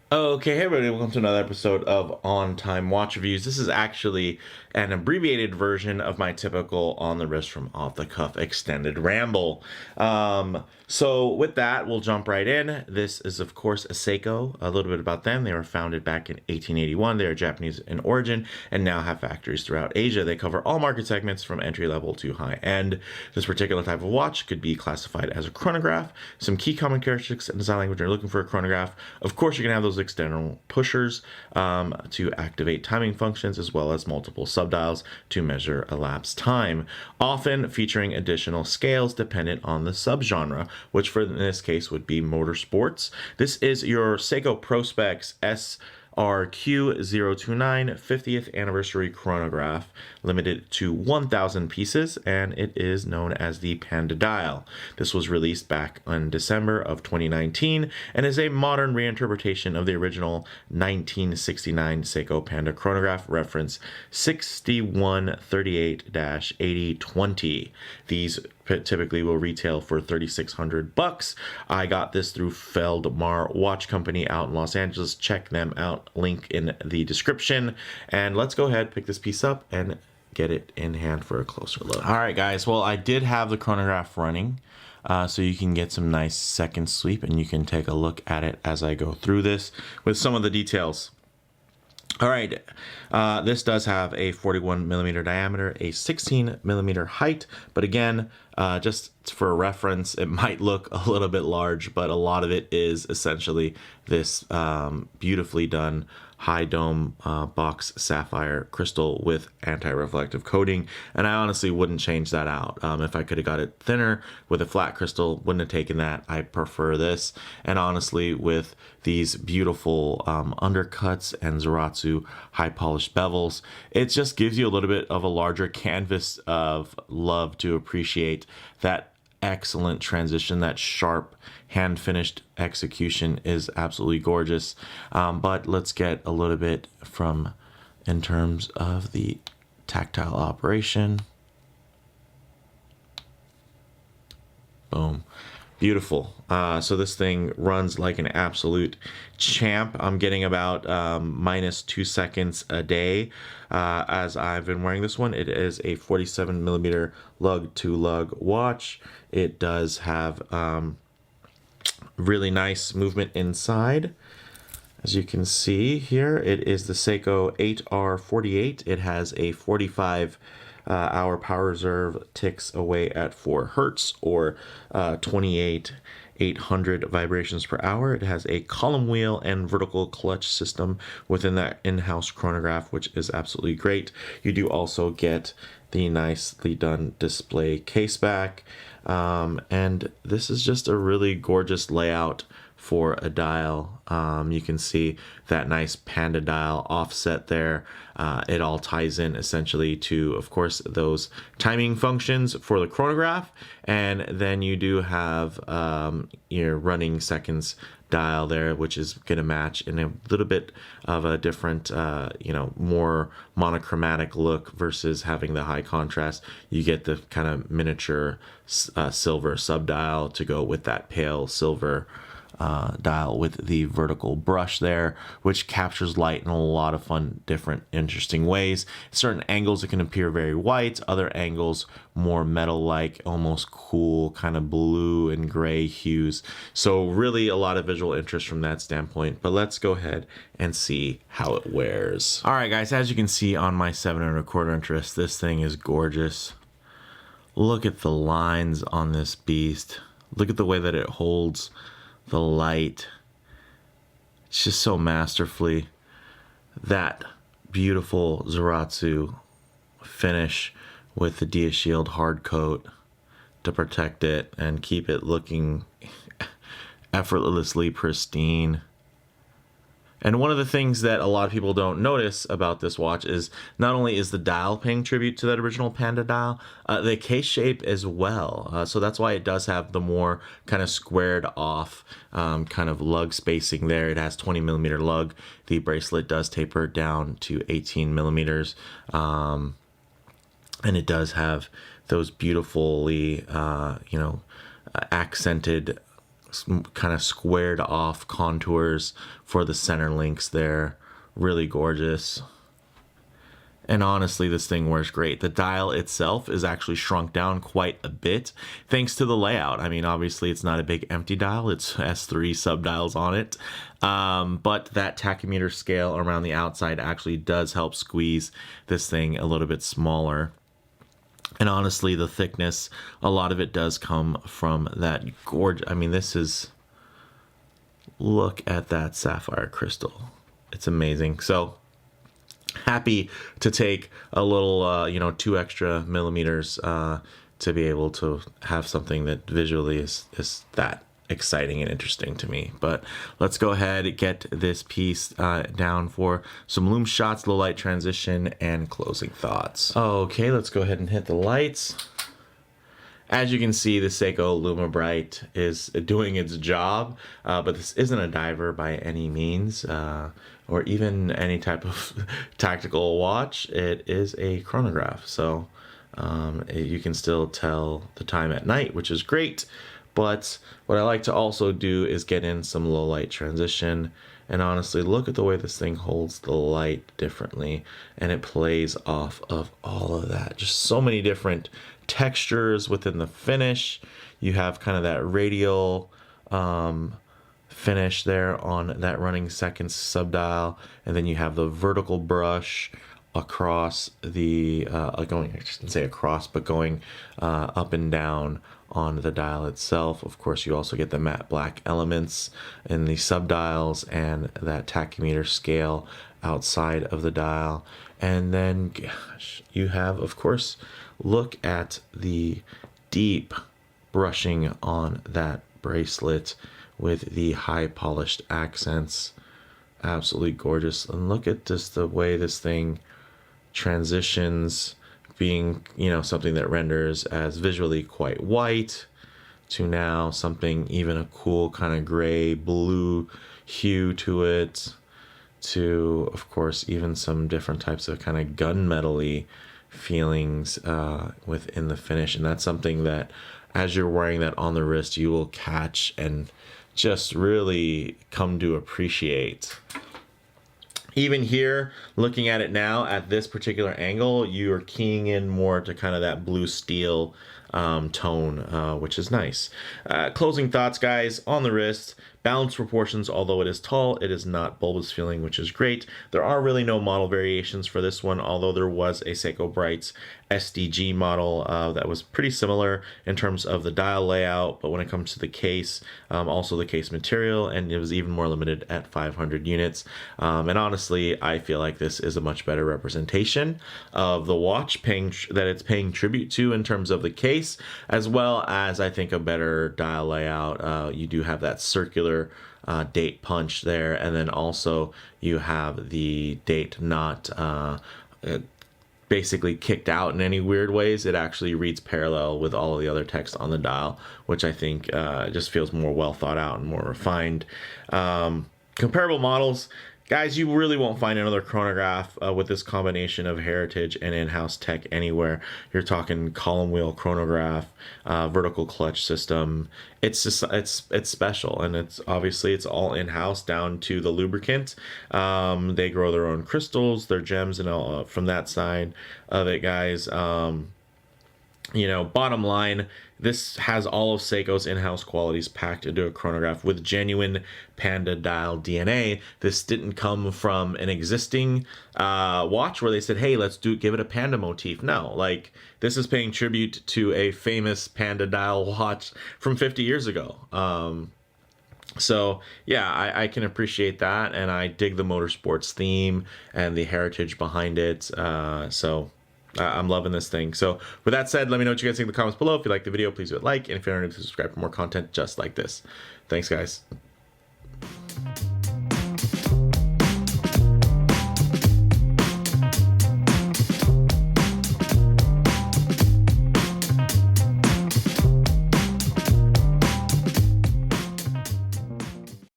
Okay, hey everybody, welcome to another episode of On Time Watch Reviews. This is actually an abbreviated version of my typical on the wrist from off the cuff extended ramble. So with that, we'll jump right in. This is of course a Seiko. A little bit about them. They were founded back in 1881. They are Japanese in origin and now have factories throughout Asia. They cover all market segments from entry level to high end. This particular type of watch could be classified as a chronograph. Some key common characteristics and design language when you're looking for a chronograph. Of course, you're gonna have those external pushers to activate timing functions, as well as multiple subdials to measure elapsed time, often featuring additional scales dependent on the subgenre, which for in this case would be motorsports. This is your Seiko Prospex SRQ029 50th anniversary chronograph, limited to 1,000 pieces, and it is known as the Panda dial. This was released back in December of 2019 and is a modern reinterpretation of the original 1969 Seiko Panda chronograph, reference 6138-8020. These typically will retail for $3,600. I got this through Feldmar Watch Company out in Los Angeles. Check them out, link in the description. And let's go ahead, pick this piece up and get it in hand for a closer look. All right, guys, well, I did have the chronograph running, so you can get some nice second sweep and you can take a look at it as I go through this with some of the details. All right, this does have a 41 millimeter diameter, a 16 millimeter height, but again, just for reference, it might look a little bit large, but a lot of it is essentially this beautifully done high dome box sapphire crystal with anti-reflective coating, and I honestly wouldn't change that out. If I could have got it thinner with a flat crystal, wouldn't have taken that. I prefer this, and honestly with these beautiful undercuts and Zaratsu high polished bevels, it just gives you a little bit of a larger canvas of love to appreciate that excellent transition. That sharp hand finished execution is absolutely gorgeous. But let's get a little bit from in terms of the tactile operation. Boom. Beautiful. So this thing runs like an absolute champ. I'm getting about -2 seconds a day as I've been wearing this one. It is a 47 millimeter lug to lug watch. It does have really nice movement inside. As you can see here, it is the Seiko 8R48. It has a 45 hour power reserve, ticks away at 4 hertz or 28,800 vibrations per hour. It has a column wheel and vertical clutch system within that in-house chronograph, which is absolutely great. You do also get the nicely done display case back, and this is just a really gorgeous layout for a dial. You can see that nice Panda dial offset there. It all ties in essentially to, of course, those timing functions for the chronograph, and then you do have your running seconds dial there, which is going to match in a little bit of a different, more monochromatic look versus having the high contrast. You get the kind of miniature silver subdial to go with that pale silver dial with the vertical brush there, which captures light in a lot of fun, different, interesting ways. Certain angles it can appear very white, other angles more metal-like, almost cool, kind of blue and gray hues. So really a lot of visual interest from that standpoint, but let's go ahead and see how it wears. All right, guys, as you can see on my 7¼ interest, this thing is gorgeous. Look at the lines on this beast. Look at the way that it holds the light. It's just so masterfully. That beautiful Zaratsu finish with the Dia Shield hard coat to protect it and keep it looking effortlessly pristine. And one of the things that a lot of people don't notice about this watch is not only is the dial paying tribute to that original Panda dial, the case shape as well. So that's why it does have the more kind of squared off kind of lug spacing there. It has 20 millimeter lug. The bracelet does taper down to 18 millimeters. And it does have those beautifully, accented kind of squared off contours for the center links there. Really gorgeous. And honestly, this thing works great. The dial itself is actually shrunk down quite a bit thanks to the layout. I mean, obviously it's not a big empty dial. It's S3 subdials on it. But that tachymeter scale around the outside actually does help squeeze this thing a little bit smaller. And honestly, the thickness, a lot of it does come from that gorgeous. I mean, this is, look at that sapphire crystal. It's amazing. So happy to take a little, 2 extra millimeters to be able to have something that visually is that exciting and interesting to me. But let's go ahead and get this piece down for some Lume shots, low light transition, and closing thoughts. Okay, let's go ahead and hit the lights. As you can see, the Seiko Lume Bright is doing its job, but this isn't a diver by any means, or even any type of tactical watch. It is a chronograph, so you can still tell the time at night, which is great. But what I like to also do is get in some low light transition. And honestly, look at the way this thing holds the light differently, and it plays off of all of that. Just so many different textures within the finish. You have kind of that radial finish there on that running seconds subdial, and then you have the vertical brush across the going, I shouldn't say across, but going up and down on the dial itself. Of course, you also get the matte black elements in the subdials and that tachymeter scale outside of the dial. And then, gosh, you have, of course, look at the deep brushing on that bracelet with the high polished accents. Absolutely gorgeous. And look at just the way this thing transitions, being, something that renders as visually quite white to now something even a cool kind of gray blue hue to it, to of course even some different types of kind of gunmetal-y feelings within the finish. And that's something that as you're wearing that on the wrist, you will catch and just really come to appreciate. Even here, looking at it now at this particular angle, you are keying in more to kind of that blue steel tone, which is nice. Closing thoughts, guys, on the wrist. Balanced proportions, although it is tall, it is not bulbous feeling, which is great. There are really no model variations for this one, although there was a Seiko Bright's SDG model that was pretty similar in terms of the dial layout, but when it comes to the case, also the case material, and it was even more limited at 500 units. And honestly, I feel like this is a much better representation of the watch that it's paying tribute to in terms of the case, as well as I think a better dial layout. You do have that circular date punch there, and then also you have the date not basically kicked out in any weird ways. It actually reads parallel with all of the other text on the dial, which I think just feels more well thought out and more refined. Comparable models, guys, you really won't find another chronograph with this combination of heritage and in-house tech anywhere. You're talking column wheel chronograph, vertical clutch system. It's just it's special, and it's obviously it's all in-house down to the lubricant. They grow their own crystals, their gems, and all from that side of it, guys. Bottom line, this has all of Seiko's in-house qualities packed into a chronograph with genuine Panda dial DNA. This didn't come from an existing watch where they said, hey, let's give it a Panda motif. No, like, this is paying tribute to a famous Panda dial watch from 50 years ago. So yeah, I can appreciate that, and I dig the motorsports theme and the heritage behind it. I'm loving this thing. So with that said, let me know what you guys think in the comments below. If you like the video, please do a like. And if you're not new, subscribe for more content just like this. Thanks, guys.